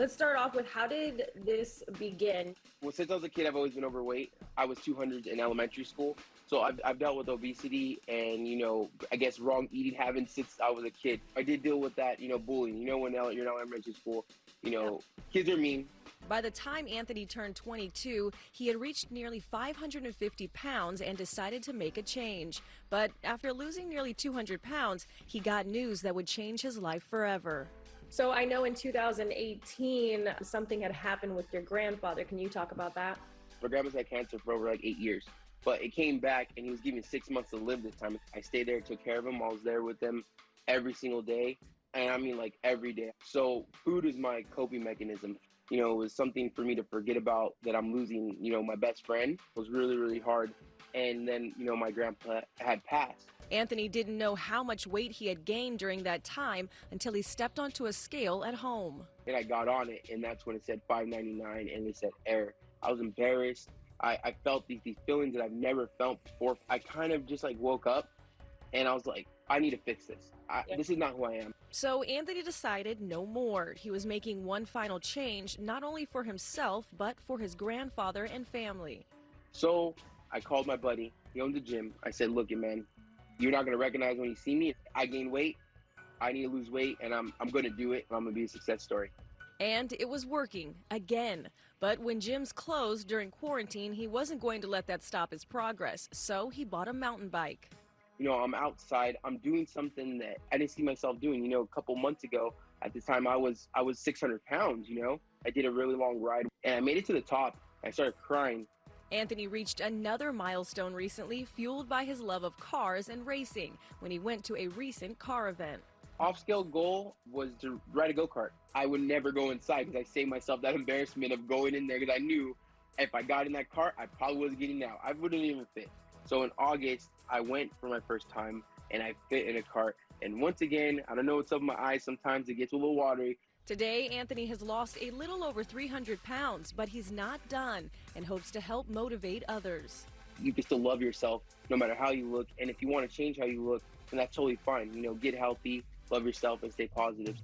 Let's start off with, how did this begin? Well, since I was a kid, I've always been overweight. I was 200 in elementary school. So I've dealt with obesity and, I guess wrong eating habits since I was a kid. I did deal with that, bullying. When you're in elementary school, kids are mean. By the time Anthony turned 22, he had reached nearly 550 pounds and decided to make a change. But after losing nearly 200 pounds, he got news that would change his life forever. So I know in 2018, something had happened with your grandfather. Can you talk about that? My grandma's had cancer for over 8 years, but it came back and he was given 6 months to live this time. I stayed there, took care of him. I was there with him every single day. And I mean, like, every day. So food is my coping mechanism. It was something for me to forget about that I'm losing, my best friend. It was really, really hard. And then, my grandpa had passed. Anthony didn't know how much weight he had gained during that time until he stepped onto a scale at home. And I got on it, and that's when it said 599, and it said error. I was embarrassed. I felt these feelings that I've never felt before. I kind of just woke up, and I was like, I need to fix this. This is not who I am. So Anthony decided no more. He was making one final change, not only for himself, but for his grandfather and family. So I called my buddy. He owned the gym. I said, look, man, you're not going to recognize when you see me. I gain weight. I need to lose weight, and I'm going to do it. I'm going to be a success story. And it was working again. But when gyms closed during quarantine, he wasn't going to let that stop his progress. So he bought a mountain bike. I'm outside. I'm doing something that I didn't see myself doing. A couple months ago, at the time, I was 600 pounds, I did a really long ride, and I made it to the top. I started crying. Anthony reached another milestone recently, fueled by his love of cars and racing, when he went to a recent car event. Off-scale goal was to ride a go-kart. I would never go inside because I saved myself that embarrassment of going in there, because I knew if I got in that cart, I probably wasn't getting out. I wouldn't even fit. So in August, I went for my first time, and I fit in a cart. And once again, I don't know what's up in my eyes. Sometimes it gets a little watery. Today, Anthony has lost a little over 300 pounds, but he's not done and hopes to help motivate others. You can still love yourself no matter how you look. And if you want to change how you look, then that's totally fine. Get healthy, love yourself, and stay positive.